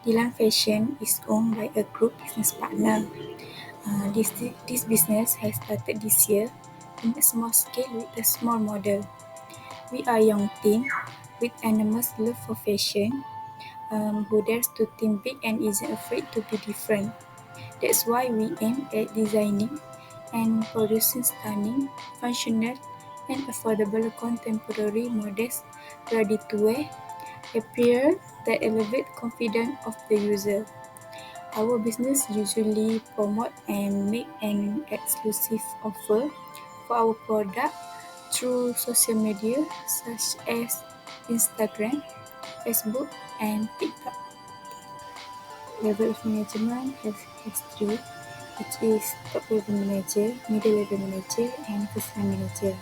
Dhylan Fashion is owned by a group business partner. This business has started this year in a small scale with a small model. We are a young team with enormous love for fashion, who dares to think big and isn't afraid to be different. That's why we aim at designing and producing stunning, functional, and affordable contemporary models ready-to-wear apparel that elevate confidence of the user. Our business usually promote and make an exclusive offer for our product through social media such as Instagram, Facebook, and TikTok. Level of management has three, which is top level manager, middle level manager, and first line manager.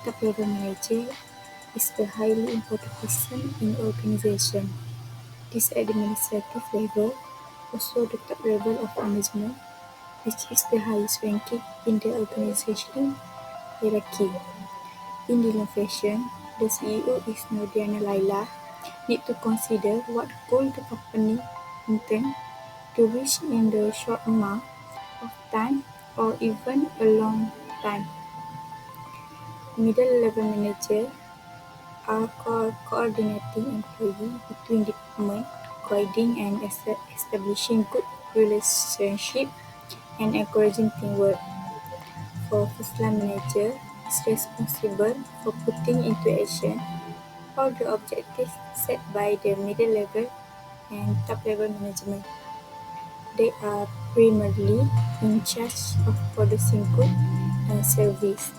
Top level manager is the highly important person in the organization. This administrative level, also the top level of management, which is the highest ranking in the organizational hierarchy. In innovation, the CEO is Nodiana Laila need to consider what goal the company intend to reach in the short amount of time or even a long time. Middle level manager are coordinating employee between department, guiding and establishing good relationship and encouraging teamwork. For first line manager is responsible for putting into action all the objectives set by the middle level and top level management. They are primarily in charge of producing goods and service,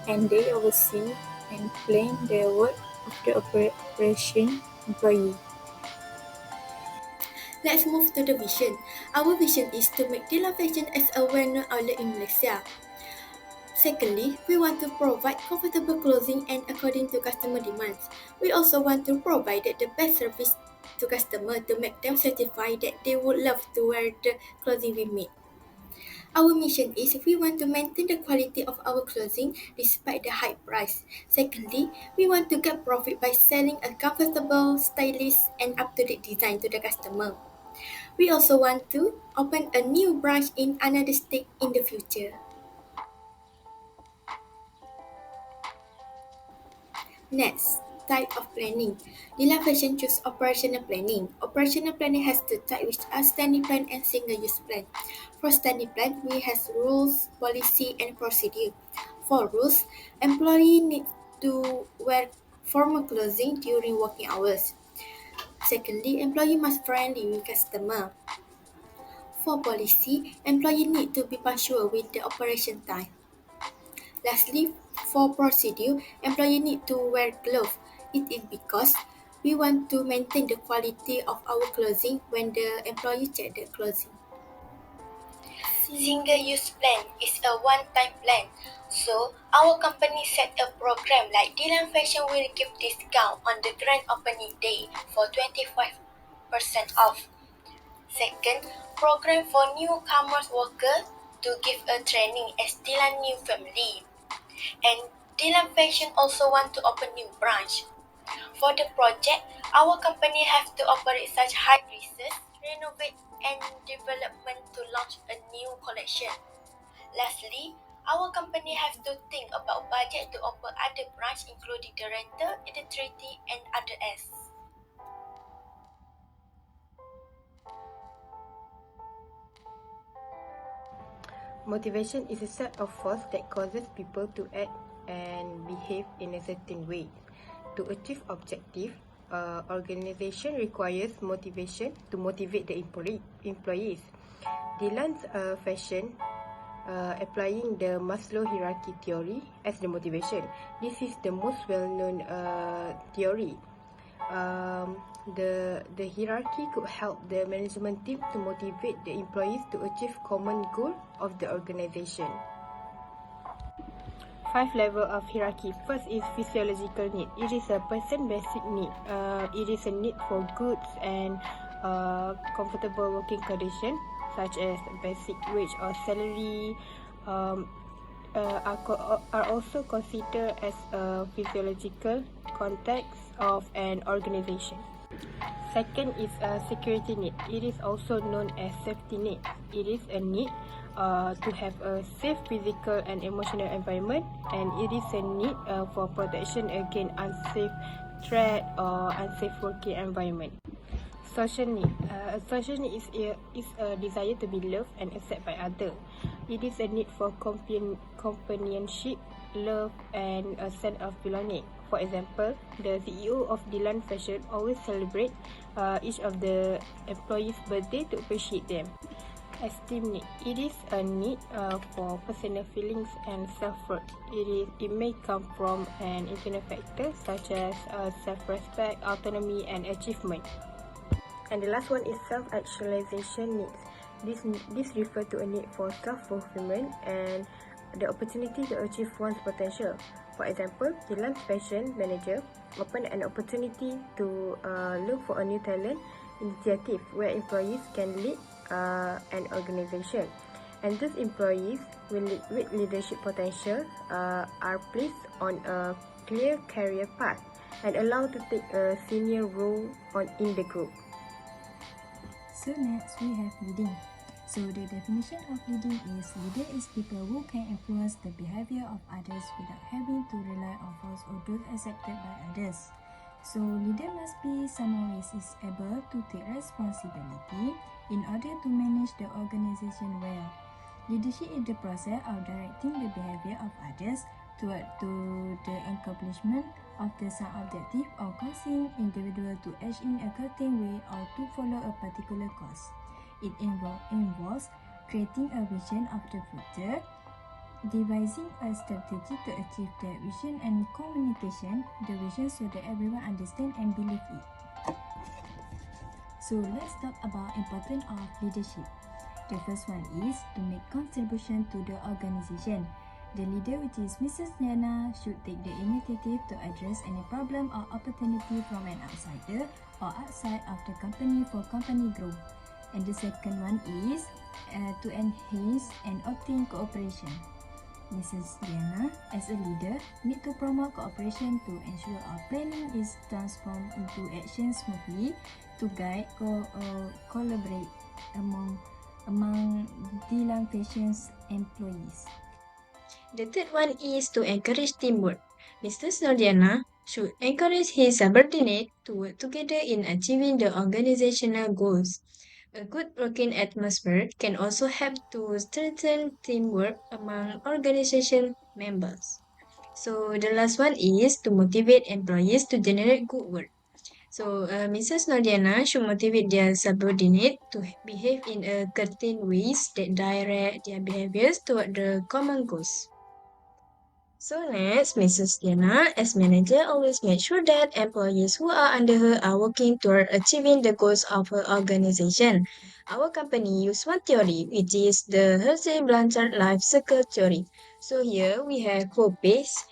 and they oversee and plan the work of the operation employee. Let's move to the vision. Our vision is to make Dhylan Fashion as a well-known outlet in Malaysia. Secondly, we want to provide comfortable clothing and according to customer demands. We also want to provide the best service to customers to make them satisfied that they would love to wear the clothing we make. Our mission is we want to maintain the quality of our clothing despite the high price. Secondly, we want to get profit by selling a comfortable, stylish, and up-to-date design to the customer. We also want to open a new branch in another state in the future. Next, type of planning. Dhylan Fashion choose operational planning. Operational planning has two types, which are standing plan and single-use plan. For standing plan, we have rules, policy, and procedure. For rules, employee need to wear formal clothing during working hours. Secondly, employee must friendly with customer. For policy, employee need to be punctual with the operation time. Lastly, for procedure, employee need to wear gloves. It is because we want to maintain the quality of our clothing when the employee check the clothing. Single-use plan is a one-time plan. So, our company set a program like Dhylan Fashion will give discount on the grand opening day for 25% off. Second, program for newcomers worker to give a training as Dhylan new family. And Dhylan Fashion also want to open new branch. For the project, our company have to operate such high research, renovate and development to launch a new collection. Lastly, our company have to think about budget to open other branch including the rental, electricity and other else. Motivation is a set of force that causes people to act and behave in a certain way. To achieve objective, organization requires motivation to motivate the employees. Dhylan's fashion applying the Maslow hierarchy theory as the motivation. This is the most well-known theory. The hierarchy could help the management team to motivate the employees to achieve common goal of the organization. 5 level of hierarchy. First is physiological need. It is a person basic need. It is a need for goods and comfortable working condition such as basic wage or salary. Are also considered as a physiological context of an organization. Second is a security need. It is also known as safety need. It is a need to have a safe physical and emotional environment, and it is a need for protection against unsafe threat or unsafe working environment. Social need. A social need is a desire to be loved and accepted by others. It is a need for companionship, love, and a sense of belonging. For example, the CEO of Dhylan Fashion always celebrate each of the employees' birthday to appreciate them. Esteem need. It is a need for personal feelings and self-worth. It may come from an internal factor such as self-respect, autonomy, and achievement. And the last one is self-actualization needs. This refers to a need for self-fulfillment and the opportunity to achieve one's potential. For example, Dhylan's fashion manager opened an opportunity to look for a new talent initiative where employees can lead an organization. And those employees with leadership potential are placed on a clear career path and allowed to take a senior role in the group. So next we have leading. So the definition of leading leader is people who can influence the behavior of others without having to rely on force or those accepted by others. So leader must be someone who is able to take responsibility in order to manage the organization well. Leadership is the process of directing the behavior of others to the accomplishment of the some objective or causing individual to act in a certain way or to follow a particular course. It involves creating a vision of the future, devising a strategy to achieve that vision, and communication the vision so that everyone understands and believes it. So let's talk about importance of leadership. The first one is to make contribution to the organization. The leader, which is Mrs. Diana, should take the initiative to address any problem or opportunity from an outsider or outside of the company for company growth. And the second one is to enhance and obtain cooperation. Mrs. Diana, as a leader, need to promote cooperation to ensure our planning is transformed into action smoothly to guide collaborate among Dhylan Fashion's employees. The third one is to encourage teamwork. Mr. Snowdiana should encourage his subordinate to work together in achieving the organizational goals. A good working atmosphere can also help to strengthen teamwork among organization members. So the last one is to motivate employees to generate good work. So Mrs. Nordiana should motivate their subordinate to behave in a certain ways that direct their behaviors toward the common goals. So next, Mrs. Diana, as manager, always make sure that employees who are under her are working toward achieving the goals of her organization. Our company use one theory, which is the Hersey-Blanchard life cycle theory. So here we have 4 P's.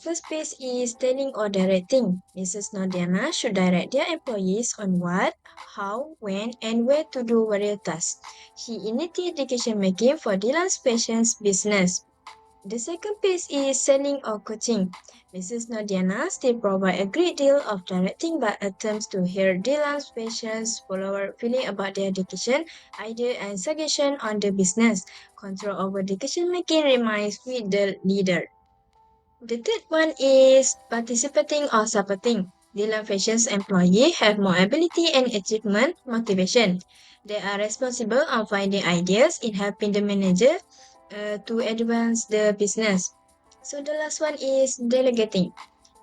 First piece is telling or directing. Mrs. Nordiana should direct their employees on what, how, when, and where to do various tasks. She initiated decision making for Dylan's patient's business. The second piece is selling or coaching. Mrs. Nodiana still provide a great deal of directing but attempts to hear Dylan's patients follower feeling about their education, idea and suggestion on the business. Control over decision making remains with the leader. The third one is participating or supporting. Dylan Fashion's employees have more ability and achievement motivation. They are responsible of finding ideas in helping the manager to advance the business. So the last one is delegating.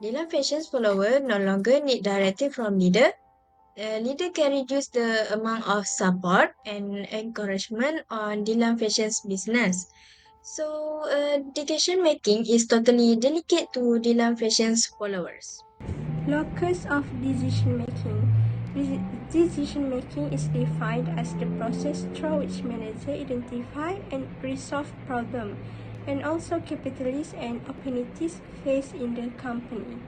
Dylan Fashion's followers no longer need directive from leader. Leader can reduce the amount of support and encouragement on Dylan Fashion's business. So, decision making is totally delicate to Dylan Fashion's followers. Locus of decision making. Decision making is defined as the process through which manager identify and resolve problem, and also capitalists and opportunities faced in the company.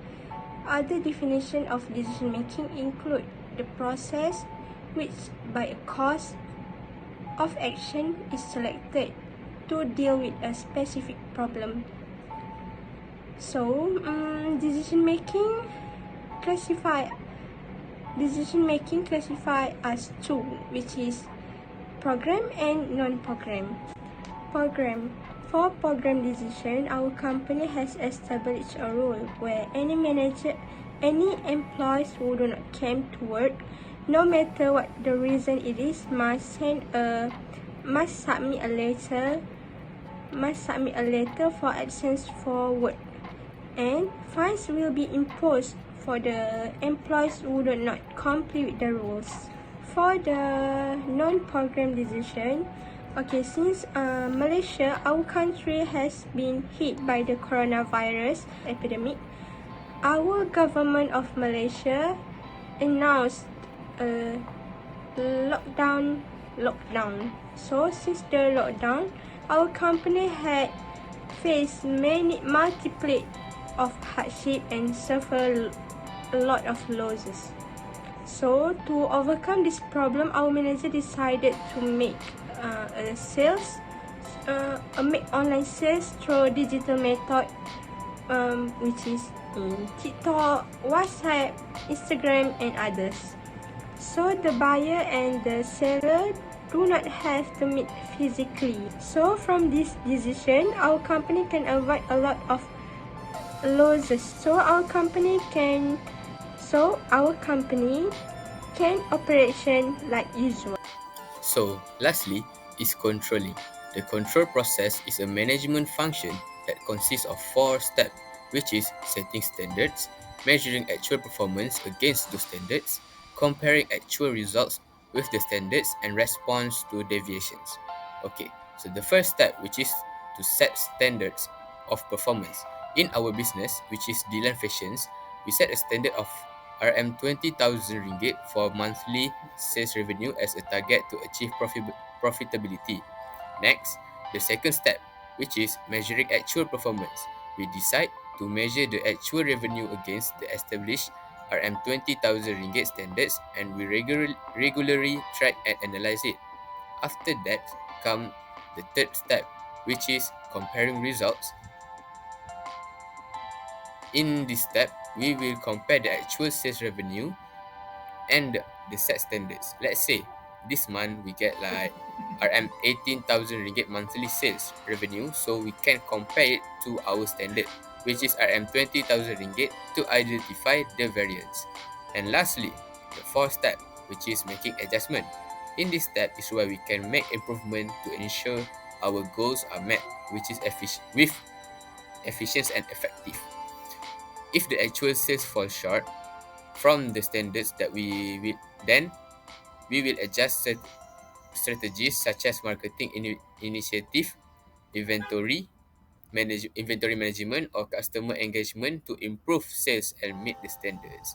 Other definition of decision making include the process which by a course of action is selected to deal with a specific problem. So, decision making classify Decision making classified as two, which is program and non-program. Program. For program decision, our company has established a rule where any manager, any employees who do not come to work, no matter what the reason it is, must submit a letter for absence for work, and fines will be imposed for the employees who do not comply with the rules. For the non-program decision, okay, since Malaysia, our country has been hit by the coronavirus epidemic, our government of Malaysia announced a lockdown. So since the lockdown, our company had faced many multiple of hardship and suffer a lot of losses. So to overcome this problem, our manager decided to make make online sales through digital method, which is in TikTok, WhatsApp, Instagram, and others. So the buyer and the seller do not have to meet physically. So from this decision, our company can avoid a lot of losses. Our company can operation like usual. So, lastly, is controlling. The control process is a management function that consists of four steps, which is setting standards, measuring actual performance against those standards, comparing actual results with the standards, and response to deviations. Okay, so the first step, which is to set standards of performance. In our business, which is Dhylan Fashions, we set a standard of RM20,000 for monthly sales revenue as a target to achieve profitability. Next, the second step, which is measuring actual performance. We decide to measure the actual revenue against the established RM20,000 standards, and we regularly track and analyze it. After that come the third step, which is comparing results. In this step, we will compare the actual sales revenue and the set standards. Let's say this month we get like RM18,000 monthly sales revenue, so we can compare it to our standard, which is RM20,000 to identify the variance. And lastly, the fourth step, which is making adjustment. In this step is where we can make improvement to ensure our goals are met, which is efficient and effective. If the actual sales fall short from the standards that we will, then we will adjust strategies such as marketing initiative, inventory management, or customer engagement to improve sales and meet the standards.